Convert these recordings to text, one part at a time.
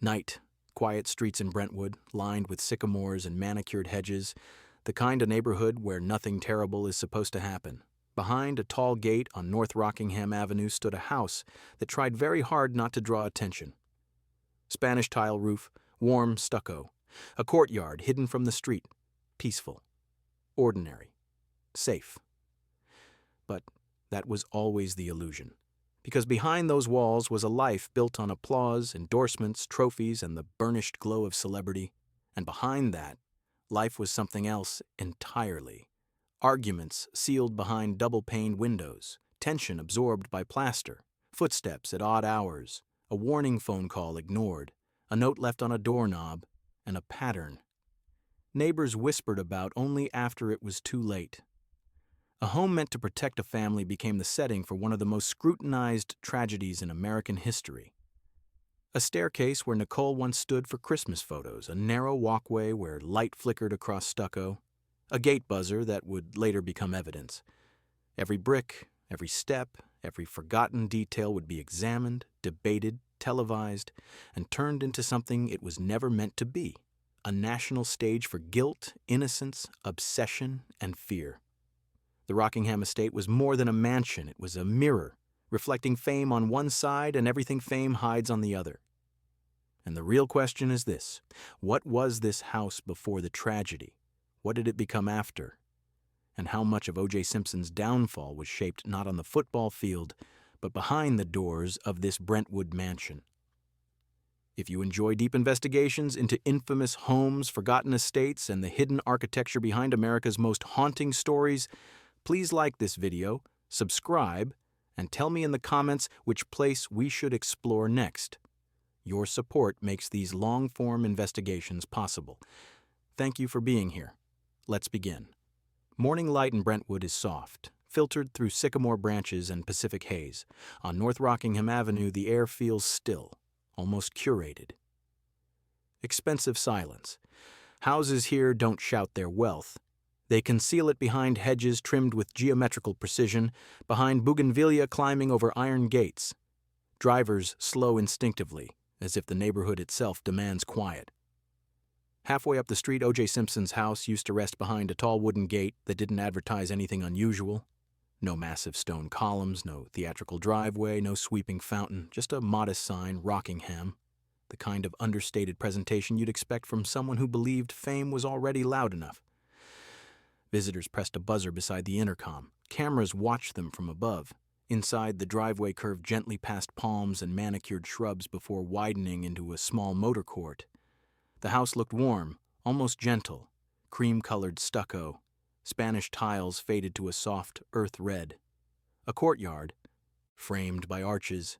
Night, quiet streets in Brentwood, lined with sycamores and manicured hedges, the kind of neighborhood where nothing terrible is supposed to happen. Behind a tall gate on North Rockingham Avenue stood a house that tried very hard not to draw attention. Spanish tile roof, warm stucco, a courtyard hidden from the street, peaceful, ordinary, safe. But that was always the illusion, because behind those walls was a life built on applause, endorsements, trophies, and the burnished glow of celebrity. And behind that, life was something else entirely. Arguments sealed behind double-paned windows, tension absorbed by plaster, footsteps at odd hours, a warning phone call ignored, a note left on a doorknob, and a pattern. Neighbors whispered about only after it was too late. A home meant to protect a family became the setting for one of the most scrutinized tragedies in American history. A staircase where Nicole once stood for Christmas photos, a narrow walkway where light flickered across stucco, a gate buzzer that would later become evidence. Every brick, every step, every forgotten detail would be examined, debated, televised, and turned into something it was never meant to be, a national stage for guilt, innocence, obsession, and fear. The Rockingham estate was more than a mansion. It was a mirror, reflecting fame on one side and everything fame hides on the other. And the real question is this: what was this house before the tragedy? What did it become after? And how much of O.J. Simpson's downfall was shaped not on the football field, but behind the doors of this Brentwood mansion? If you enjoy deep investigations into infamous homes, forgotten estates, and the hidden architecture behind America's most haunting stories, please like this video, subscribe, and tell me in the comments which place we should explore next. Your support makes these long-form investigations possible. Thank you for being here. Let's begin. Morning light in Brentwood is soft, filtered through sycamore branches and Pacific haze. On North Rockingham Avenue, the air feels still, almost curated. Expensive silence. Houses here don't shout their wealth. They conceal it behind hedges trimmed with geometrical precision, behind bougainvillea climbing over iron gates. Drivers slow instinctively, as if the neighborhood itself demands quiet. Halfway up the street, O.J. Simpson's house used to rest behind a tall wooden gate that didn't advertise anything unusual. No massive stone columns, no theatrical driveway, no sweeping fountain, just a modest sign, Rockingham, the kind of understated presentation you'd expect from someone who believed fame was already loud enough. Visitors pressed a buzzer beside the intercom. Cameras watched them from above. Inside, the driveway curved gently past palms and manicured shrubs before widening into a small motor court. The house looked warm, almost gentle, cream-colored stucco. Spanish tiles faded to a soft earth red. A courtyard, framed by arches,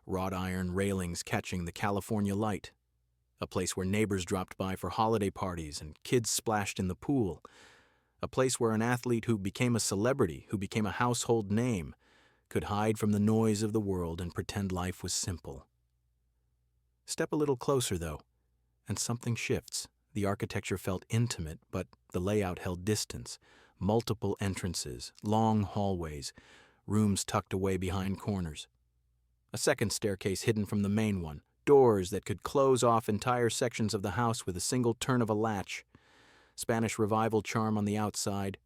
wrought iron railings catching the California light. A place where neighbors dropped by for holiday parties and kids splashed in the pool. A place where an athlete who became a celebrity, who became a household name, could hide from the noise of the world and pretend life was simple. Step a little closer, though, and something shifts. The architecture felt intimate, but the layout held distance. Multiple entrances, long hallways, rooms tucked away behind corners. A second staircase hidden from the main one, doors that could close off entire sections of the house with a single turn of a latch. Spanish Revival charm on the outside,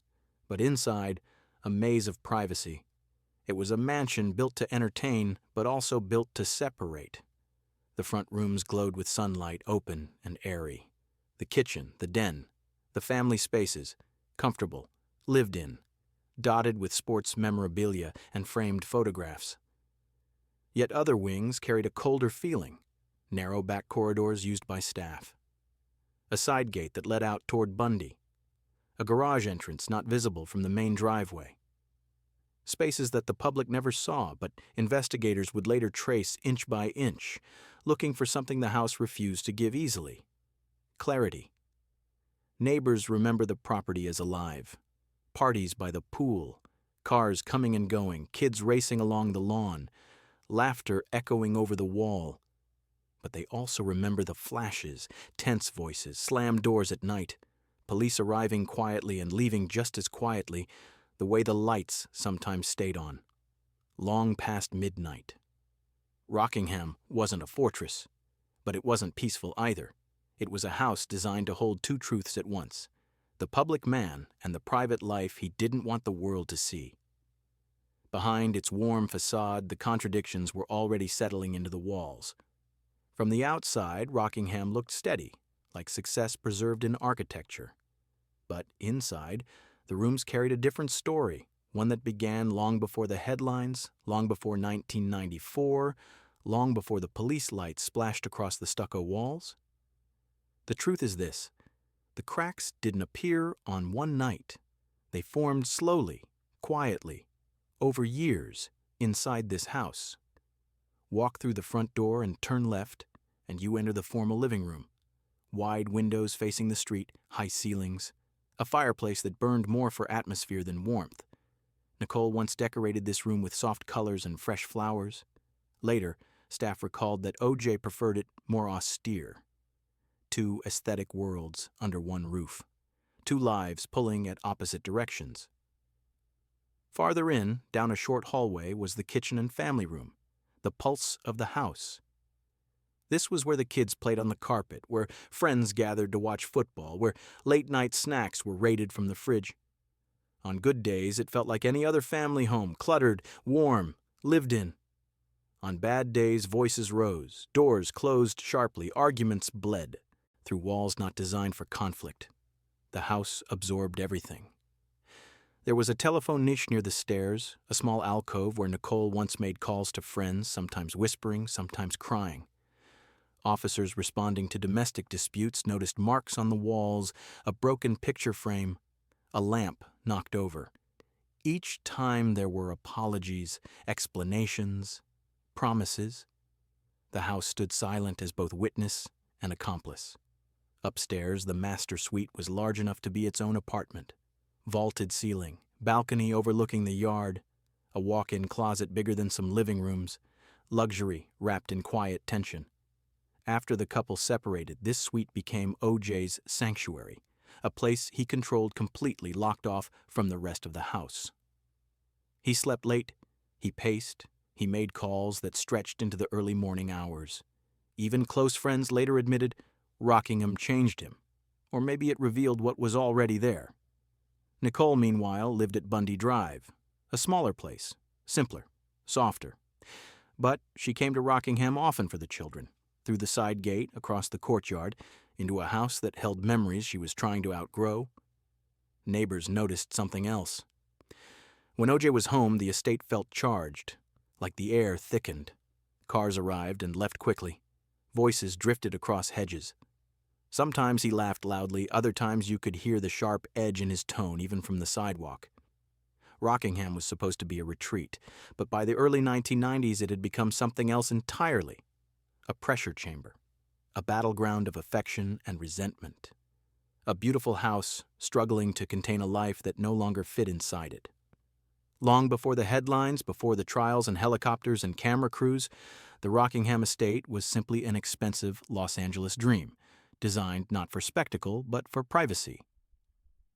but inside, a maze of privacy. It was a mansion built to entertain, but also built to separate. The front rooms glowed with sunlight, open and airy. The kitchen, the den, the family spaces, comfortable, lived in, dotted with sports memorabilia and framed photographs. Yet other wings carried a colder feeling, narrow back corridors used by staff. A side gate that led out toward Bundy. A garage entrance not visible from the main driveway. Spaces that the public never saw, but investigators would later trace inch by inch, looking for something the house refused to give easily. Clarity. Neighbors remember the property as alive. Parties by the pool, cars coming and going, kids racing along the lawn, laughter echoing over the wall. But they also remember the flashes, tense voices, slammed doors at night, police arriving quietly and leaving just as quietly, the way the lights sometimes stayed on, long past midnight. Rockingham wasn't a fortress, But it wasn't peaceful either. It was a house designed to hold two truths at once: the public man and the private life he didn't want the world to see. Behind its warm facade, the contradictions were already settling into the walls. From the outside, Rockingham looked steady, like success preserved in architecture. But inside, the rooms carried a different story, one that began long before the headlines, long before 1994, long before the police lights splashed across the stucco walls. The truth is this: the cracks didn't appear on one night. They formed slowly, quietly, over years, inside this house. Walk through the front door and turn left, and you enter the formal living room. Wide windows facing the street, high ceilings, a fireplace that burned more for atmosphere than warmth. Nicole once decorated this room with soft colors and fresh flowers. Later, staff recalled that O.J. preferred it more austere. Two aesthetic worlds under one roof. Two lives pulling at opposite directions. Farther in, down a short hallway, was the kitchen and family room, the pulse of the house. This was where the kids played on the carpet, where friends gathered to watch football, where late-night snacks were raided from the fridge. On good days, it felt like any other family home, cluttered, warm, lived in. On bad days, voices rose, doors closed sharply, arguments bled through walls not designed for conflict. The house absorbed everything. There was a telephone niche near the stairs, a small alcove where Nicole once made calls to friends, sometimes whispering, sometimes crying. Officers responding to domestic disputes noticed marks on the walls, a broken picture frame, a lamp knocked over. Each time there were apologies, explanations, promises. The house stood silent as both witness and accomplice. Upstairs, the master suite was large enough to be its own apartment. Vaulted ceiling, balcony overlooking the yard, a walk-in closet bigger than some living rooms, luxury wrapped in quiet tension. After the couple separated, this suite became O.J.'s sanctuary, a place he controlled completely, locked off from the rest of the house. He slept late, he paced, he made calls that stretched into the early morning hours. Even close friends later admitted Rockingham changed him, or maybe it revealed what was already there. Nicole, meanwhile, lived at Bundy Drive, a smaller place, simpler, softer. But she came to Rockingham often for the children, through the side gate, across the courtyard, into a house that held memories she was trying to outgrow. Neighbors noticed something else. When O.J. was home, the estate felt charged, like the air thickened. Cars arrived and left quickly. Voices drifted across hedges. Sometimes he laughed loudly, other times you could hear the sharp edge in his tone, even from the sidewalk. Rockingham was supposed to be a retreat, but by the early 1990s it had become something else entirely. A pressure chamber. A battleground of affection and resentment. A beautiful house struggling to contain a life that no longer fit inside it. Long before the headlines, before the trials and helicopters and camera crews, the Rockingham estate was simply an expensive Los Angeles dream, designed not for spectacle, but for privacy.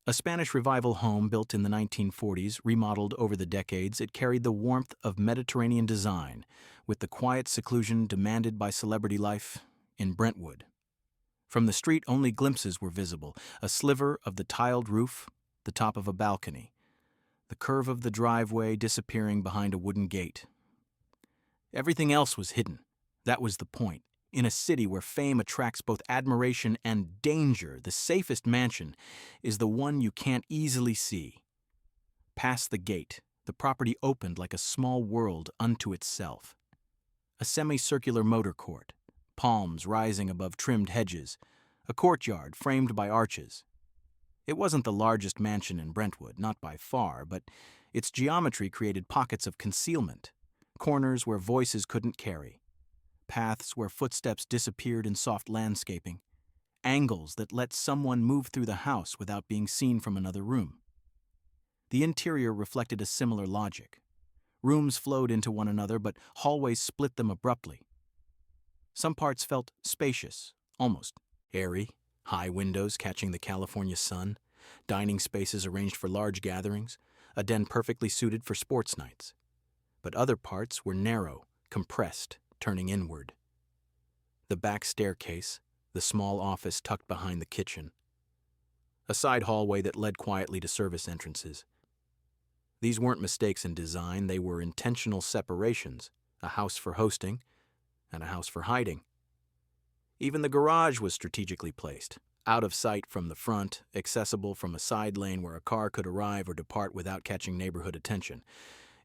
A Spanish Revival home built in the 1940s, remodeled over the decades, it carried the warmth of Mediterranean design, with the quiet seclusion demanded by celebrity life in Brentwood. From the street, only glimpses were visible, a sliver of the tiled roof, the top of a balcony, the curve of the driveway disappearing behind a wooden gate. Everything else was hidden. That was the point. In a city where fame attracts both admiration and danger, the safest mansion is the one you can't easily see. Past the gate, the property opened like a small world unto itself. A semicircular motor court, palms rising above trimmed hedges, a courtyard framed by arches. It wasn't the largest mansion in Brentwood, not by far, but its geometry created pockets of concealment, corners where voices couldn't carry, paths where footsteps disappeared in soft landscaping, angles that let someone move through the house without being seen from another room. The interior reflected a similar logic. Rooms flowed into one another, but hallways split them abruptly. Some parts felt spacious, almost airy, high windows catching the California sun, dining spaces arranged for large gatherings, a den perfectly suited for sports nights. But other parts were narrow, compressed, turning inward. The back staircase, the small office tucked behind the kitchen, a side hallway that led quietly to service entrances. These weren't mistakes in design, they were intentional separations, a house for hosting and a house for hiding. Even the garage was strategically placed, out of sight from the front, accessible from a side lane where a car could arrive or depart without catching neighborhood attention.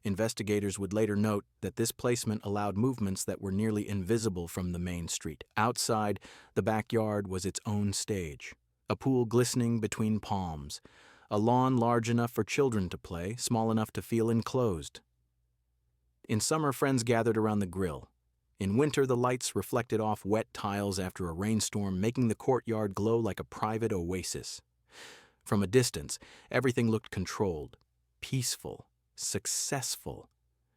Investigators would later note that this placement allowed movements that were nearly invisible from the main street. Outside, the backyard was its own stage, a pool glistening between palms, a lawn large enough for children to play, small enough to feel enclosed. In summer, friends gathered around the grill. In winter, the lights reflected off wet tiles after a rainstorm, making the courtyard glow like a private oasis. From a distance, everything looked controlled, peaceful, successful.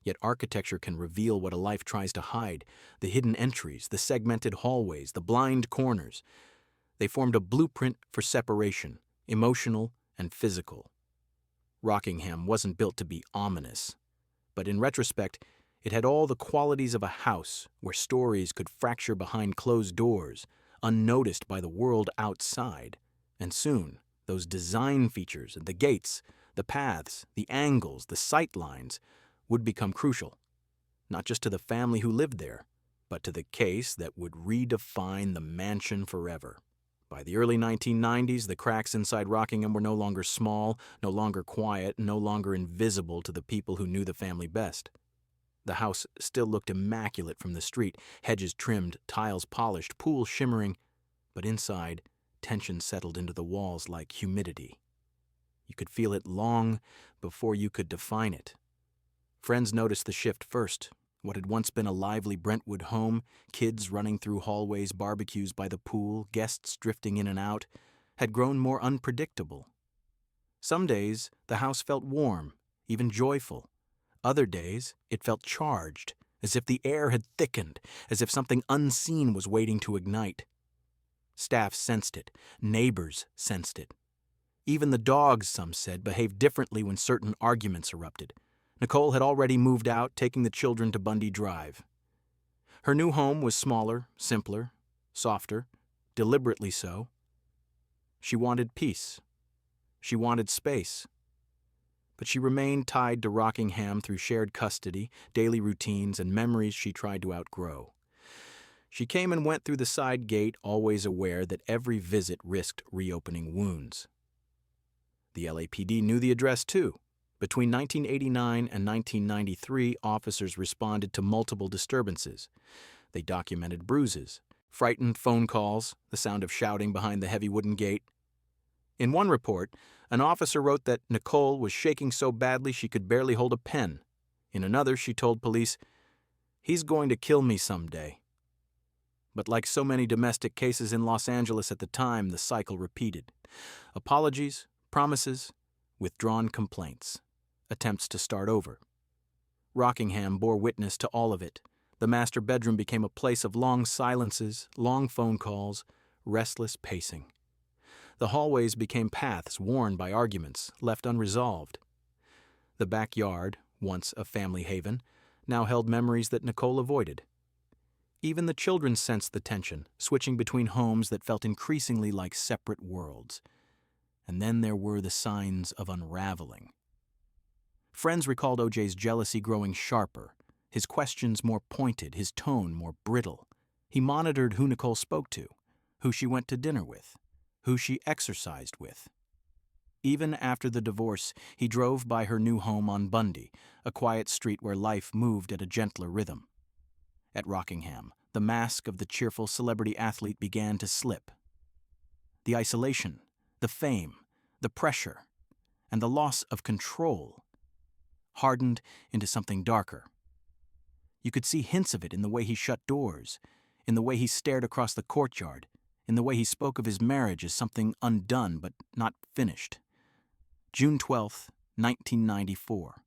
Yet architecture can reveal what a life tries to hide: the hidden entries, the segmented hallways, the blind corners. They formed a blueprint for separation, emotional and physical. Rockingham wasn't built to be ominous, but in retrospect, it had all the qualities of a house where stories could fracture behind closed doors, unnoticed by the world outside. And soon, those design features, the gates, the paths, the angles, the sight lines, would become crucial, not just to the family who lived there, but to the case that would redefine the mansion forever. By the early 1990s, the cracks inside Rockingham were no longer small, no longer quiet, no longer invisible to the people who knew the family best. The house still looked immaculate from the street, hedges trimmed, tiles polished, pool shimmering, but inside, tension settled into the walls like humidity. You could feel it long before you could define it. Friends noticed the shift first. What had once been a lively Brentwood home, kids running through hallways, barbecues by the pool, guests drifting in and out, had grown more unpredictable. Some days, the house felt warm, even joyful. Other days, it felt charged, as if the air had thickened, as if something unseen was waiting to ignite. Staff sensed it. Neighbors sensed it. Even the dogs, some said, behaved differently when certain arguments erupted. Nicole had already moved out, taking the children to Bundy Drive. Her new home was smaller, simpler, softer, deliberately so. She wanted peace. She wanted space. But she remained tied to Rockingham through shared custody, daily routines, and memories she tried to outgrow. She came and went through the side gate, always aware that every visit risked reopening wounds. The LAPD knew the address, too. Between 1989 and 1993, officers responded to multiple disturbances. They documented bruises, frightened phone calls, the sound of shouting behind the heavy wooden gate. In one report, an officer wrote that Nicole was shaking so badly she could barely hold a pen. In another, she told police, "He's going to kill me someday." But like so many domestic cases in Los Angeles at the time, the cycle repeated. Apologies, promises, withdrawn complaints, attempts to start over. Rockingham bore witness to all of it. The master bedroom became a place of long silences, long phone calls, restless pacing. The hallways became paths worn by arguments, left unresolved. The backyard, once a family haven, now held memories that Nicole avoided. Even the children sensed the tension, switching between homes that felt increasingly like separate worlds. And then there were the signs of unraveling. Friends recalled OJ's jealousy growing sharper, his questions more pointed, his tone more brittle. He monitored who Nicole spoke to, who she went to dinner with, who she exercised with. Even after the divorce, he drove by her new home on Bundy, a quiet street where life moved at a gentler rhythm. At Rockingham, the mask of the cheerful celebrity athlete began to slip. The isolation, the fame, the pressure, and the loss of control hardened into something darker. You could see hints of it in the way he shut doors, in the way he stared across the courtyard, in the way he spoke of his marriage as something undone but not finished. June 12, 1994.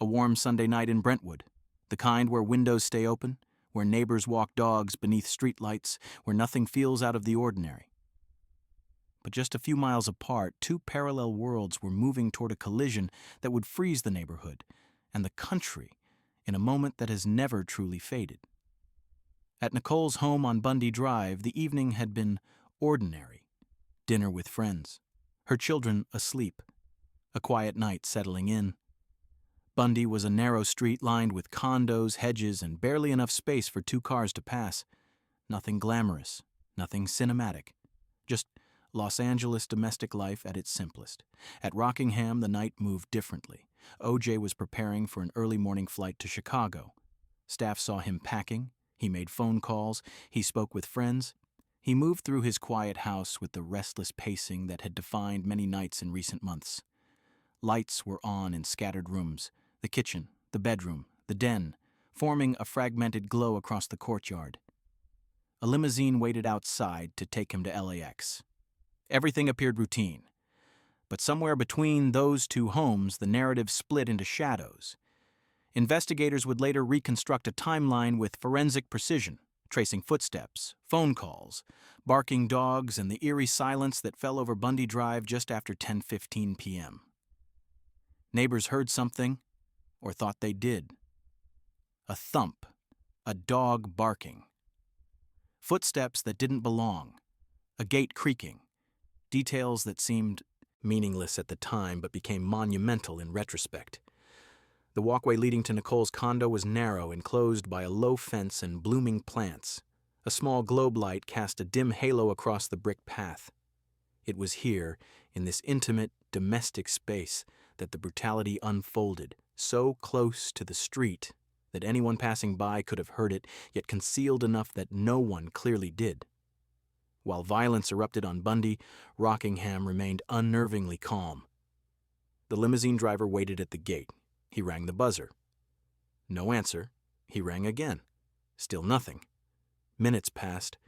A warm Sunday night in Brentwood, the kind where windows stay open, where neighbors walk dogs beneath streetlights, where nothing feels out of the ordinary. But just a few miles apart, two parallel worlds were moving toward a collision that would freeze the neighborhood and the country in a moment that has never truly faded. At Nicole's home on Bundy Drive, the evening had been ordinary. Dinner with friends. Her children asleep. A quiet night settling in. Bundy was a narrow street lined with condos, hedges, and barely enough space for 2 cars to pass. Nothing glamorous, nothing cinematic. Just Los Angeles domestic life at its simplest. At Rockingham, the night moved differently. O.J. was preparing for an early morning flight to Chicago. Staff saw him packing. He made phone calls. He spoke with friends. He moved through his quiet house with the restless pacing that had defined many nights in recent months. Lights were on in scattered rooms, the kitchen, the bedroom, the den, forming a fragmented glow across the courtyard. A limousine waited outside to take him to LAX. Everything appeared routine. But somewhere between those 2 homes, the narrative split into shadows. Investigators would later reconstruct a timeline with forensic precision, tracing footsteps, phone calls, barking dogs, and the eerie silence that fell over Bundy Drive just after 10:15 p.m. Neighbors heard something, or thought they did. A thump, a dog barking. Footsteps that didn't belong, a gate creaking, details that seemed meaningless at the time but became monumental in retrospect. The walkway leading to Nicole's condo was narrow, enclosed by a low fence and blooming plants. A small globe light cast a dim halo across the brick path. It was here, in this intimate, domestic space, that the brutality unfolded, so close to the street that anyone passing by could have heard it, yet concealed enough that no one clearly did. While violence erupted on Bundy, Rockingham remained unnervingly calm. The limousine driver waited at the gate. He rang the buzzer. No answer. He rang again. Still nothing. Minutes passed.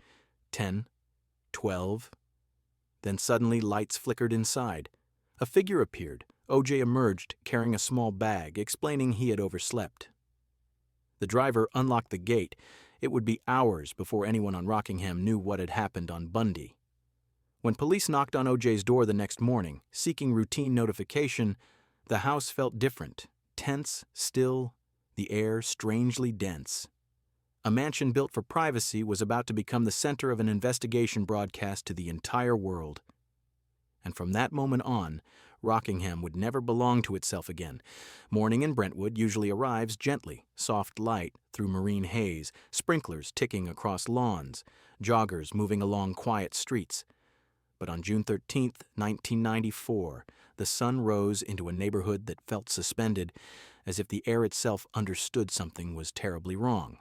10, 12. Then suddenly lights flickered inside. A figure appeared. O.J. emerged, carrying a small bag, explaining he had overslept. The driver unlocked the gate. It would be hours before anyone on Rockingham knew what had happened on Bundy. When police knocked on O.J.'s door the next morning, seeking routine notification, the house felt different. Tense, still, the air strangely dense. A mansion built for privacy was about to become the center of an investigation broadcast to the entire world. And from that moment on, Rockingham would never belong to itself again. Morning in Brentwood usually arrives gently, soft light through marine haze, sprinklers ticking across lawns, joggers moving along quiet streets. But on June 13, 1994, the sun rose into a neighborhood that felt suspended, as if the air itself understood something was terribly wrong.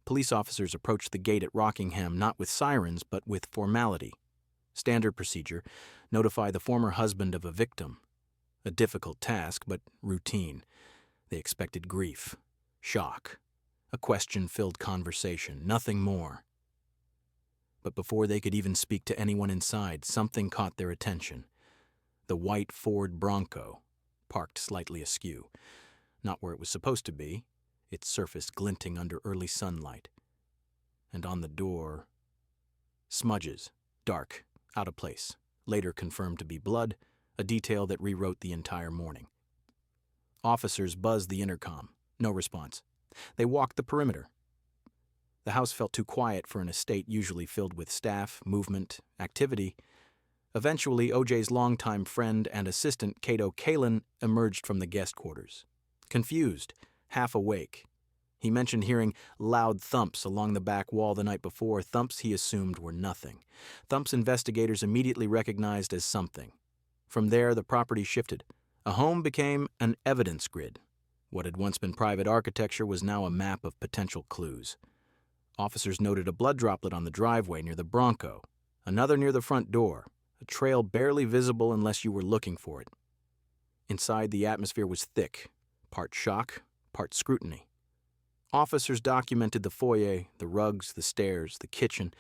Police officers approached the gate at Rockingham not with sirens, but with formality. Standard procedure: notify the former husband of a victim. A difficult task, but routine. They expected grief, shock, a question-filled conversation, nothing more. But before they could even speak to anyone inside, something caught their attention. The white Ford Bronco, parked slightly askew. Not where it was supposed to be, its surface glinting under early sunlight. And on the door, smudges, dark, out of place, later confirmed to be blood, a detail that rewrote the entire morning. Officers buzzed the intercom. No response. They walked the perimeter. The house felt too quiet for an estate usually filled with staff, movement, activity. Eventually, O.J.'s longtime friend and assistant, Cato Kalin, emerged from the guest quarters. Confused, half awake. He mentioned hearing loud thumps along the back wall the night before, thumps he assumed were nothing. Thumps investigators immediately recognized as something. From there, the property shifted. A home became an evidence grid. What had once been private architecture was now a map of potential clues. Officers noted a blood droplet on the driveway near the Bronco, another near the front door, a trail barely visible unless you were looking for it. Inside, the atmosphere was thick, part shock, part scrutiny. Officers documented the foyer, the rugs, the stairs, the kitchen.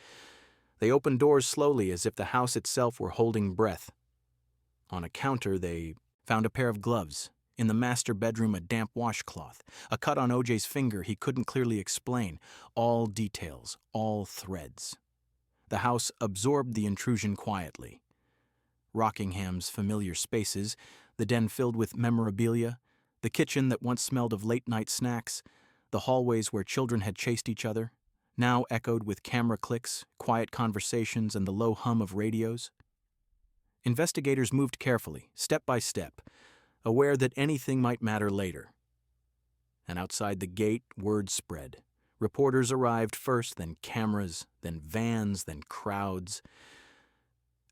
They opened doors slowly as if the house itself were holding breath. On a counter, they found a pair of gloves. In the master bedroom, a damp washcloth. A cut on O.J.'s finger he couldn't clearly explain. All details, all threads. The house absorbed the intrusion quietly. Rockingham's familiar spaces, the den filled with memorabilia, the kitchen that once smelled of late-night snacks, the hallways where children had chased each other, now echoed with camera clicks, quiet conversations, and the low hum of radios. Investigators moved carefully, step by step, aware that anything might matter later. And outside the gate, word spread. Reporters arrived first, then cameras, then vans, then crowds.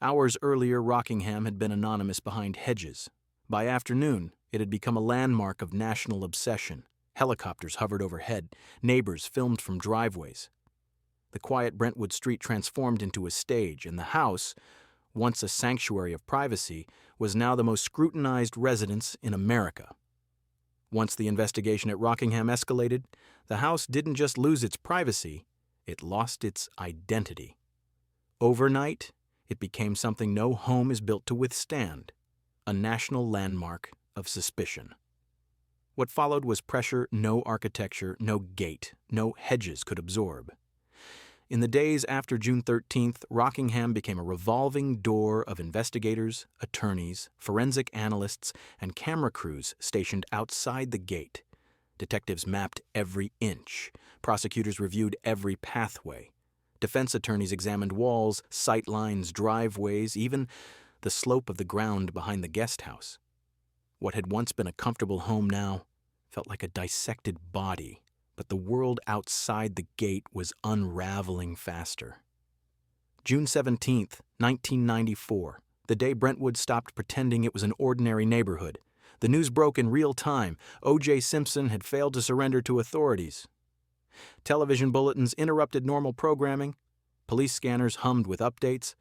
Hours earlier, Rockingham had been anonymous behind hedges. By afternoon, it had become a landmark of national obsession. Helicopters hovered overhead, neighbors filmed from driveways. The quiet Brentwood street transformed into a stage, and the house, once a sanctuary of privacy, was now the most scrutinized residence in America. Once the investigation at Rockingham escalated, the house didn't just lose its privacy, it lost its identity. Overnight, it became something no home is built to withstand, a national landmark of suspicion. What followed was pressure no architecture, no gate, no hedges could absorb. In the days after June 13th, Rockingham became a revolving door of investigators, attorneys, forensic analysts, and camera crews stationed outside the gate. Detectives mapped every inch. Prosecutors reviewed every pathway. Defense attorneys examined walls, sight lines, driveways, even the slope of the ground behind the guest house. What had once been a comfortable home now felt like a dissected body, but the world outside the gate was unraveling faster. June 17th, 1994, the day Brentwood stopped pretending it was an ordinary neighborhood. The news broke in real time. O.J. Simpson had failed to surrender to authorities. Television bulletins interrupted normal programming. Police scanners hummed with updates.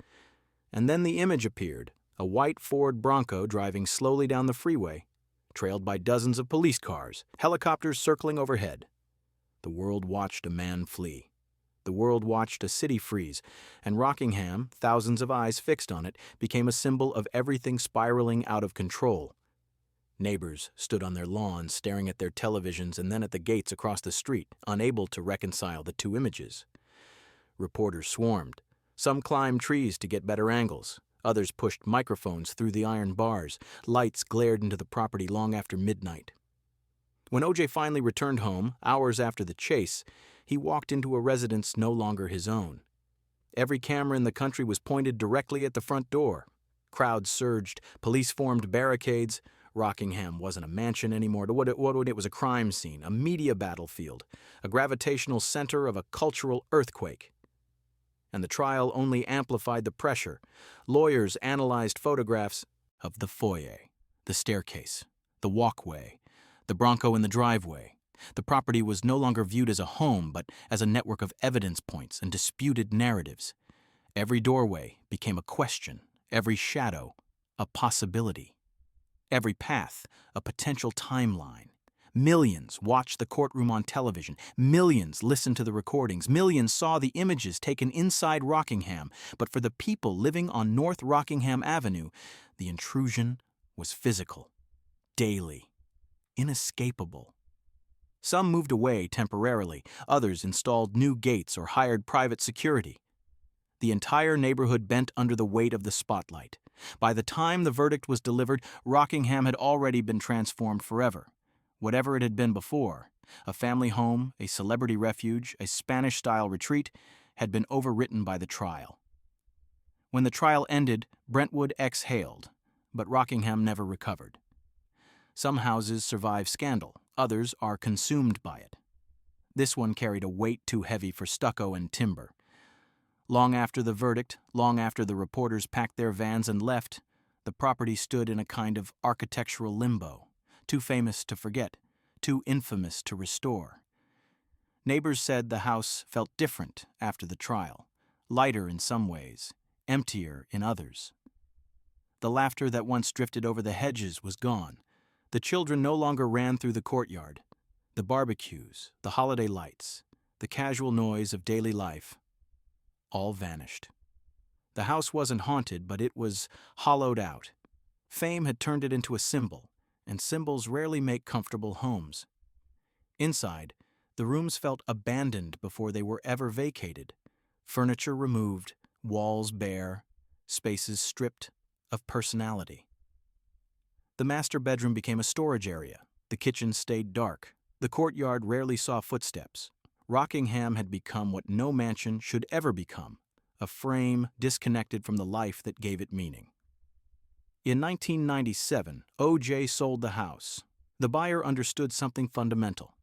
And then the image appeared, a white Ford Bronco driving slowly down the freeway, trailed by dozens of police cars, helicopters circling overhead. The world watched a man flee. The world watched a city freeze, and Rockingham, thousands of eyes fixed on it, became a symbol of everything spiraling out of control. Neighbors stood on their lawns staring at their televisions and then at the gates across the street, unable to reconcile the two images. Reporters swarmed. Some climbed trees to get better angles. Others pushed microphones through the iron bars. Lights glared into the property long after midnight. When O.J. finally returned home, hours after the chase, he walked into a residence no longer his own. Every camera in the country was pointed directly at the front door. Crowds surged. Police formed barricades. Rockingham wasn't a mansion anymore. It was a crime scene, a media battlefield, a gravitational center of a cultural earthquake. And the trial only amplified the pressure. Lawyers analyzed photographs of the foyer, the staircase, the walkway, the Bronco in the driveway. The property was no longer viewed as a home, but as a network of evidence points and disputed narratives. Every doorway became a question, every shadow a possibility. Every path, a potential timeline. Millions watched the courtroom on television. Millions listened to the recordings. Millions saw the images taken inside Rockingham. But for the people living on North Rockingham Avenue, the intrusion was physical, daily, inescapable. Some moved away temporarily. Others installed new gates or hired private security. The entire neighborhood bent under the weight of the spotlight. By the time the verdict was delivered, Rockingham had already been transformed forever. Whatever it had been before, a family home, a celebrity refuge, a Spanish-style retreat, had been overwritten by the trial. When the trial ended, Brentwood exhaled, but Rockingham never recovered. Some houses survive scandal, others are consumed by it. This one carried a weight too heavy for stucco and timber. Long after the verdict, long after the reporters packed their vans and left, the property stood in a kind of architectural limbo, too famous to forget, too infamous to restore. Neighbors said the house felt different after the trial, lighter in some ways, emptier in others. The laughter that once drifted over the hedges was gone. The children no longer ran through the courtyard. The barbecues, the holiday lights, the casual noise of daily life, all vanished. The house wasn't haunted, but it was hollowed out. Fame had turned it into a symbol, and symbols rarely make comfortable homes. Inside, the rooms felt abandoned before they were ever vacated. Furniture removed, walls bare, spaces stripped of personality. The master bedroom became a storage area. The kitchen stayed dark. The courtyard rarely saw footsteps. Rockingham had become what no mansion should ever become, a frame disconnected from the life that gave it meaning. In 1997, O.J. sold the house. The buyer understood something fundamental.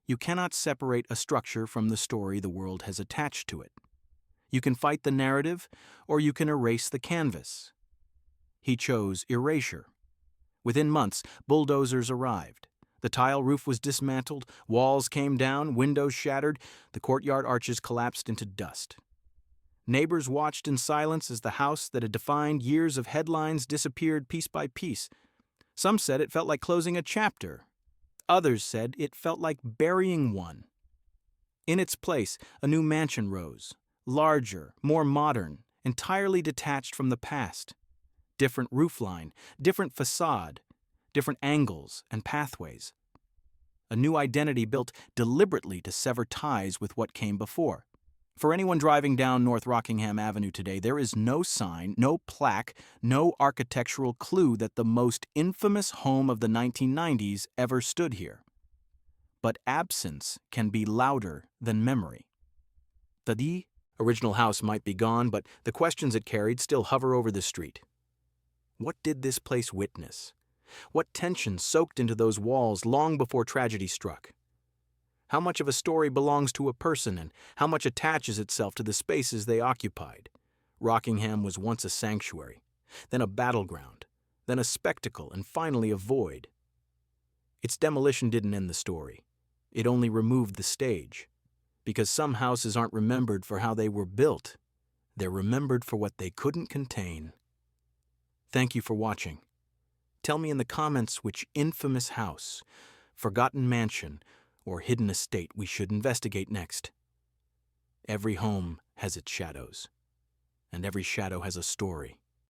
You cannot separate a structure from the story the world has attached to it. You can fight the narrative, or you can erase the canvas. He chose erasure. Within months, bulldozers arrived. The tile roof was dismantled, walls came down, windows shattered, the courtyard arches collapsed into dust. Neighbors watched in silence as the house that had defined years of headlines disappeared piece by piece. Some said it felt like closing a chapter. Others said it felt like burying one. In its place, a new mansion rose, larger, more modern, entirely detached from the past. Different roofline, different facade, different angles and pathways. A new identity built deliberately to sever ties with what came before. For anyone driving down North Rockingham Avenue today, there is no sign, no plaque, no architectural clue that the most infamous home of the 1990s ever stood here. But absence can be louder than memory. The original house might be gone, but the questions it carried still hover over the street. What did this place witness? What tension soaked into those walls long before tragedy struck? How much of a story belongs to a person, and how much attaches itself to the spaces they occupied? Rockingham was once a sanctuary, then a battleground, then a spectacle, and finally a void. Its demolition didn't end the story. It only removed the stage. Because some houses aren't remembered for how they were built. They're remembered for what they couldn't contain. Thank you for watching. Tell me in the comments which infamous house, forgotten mansion, or hidden estate we should investigate next. Every home has its shadows, and every shadow has a story.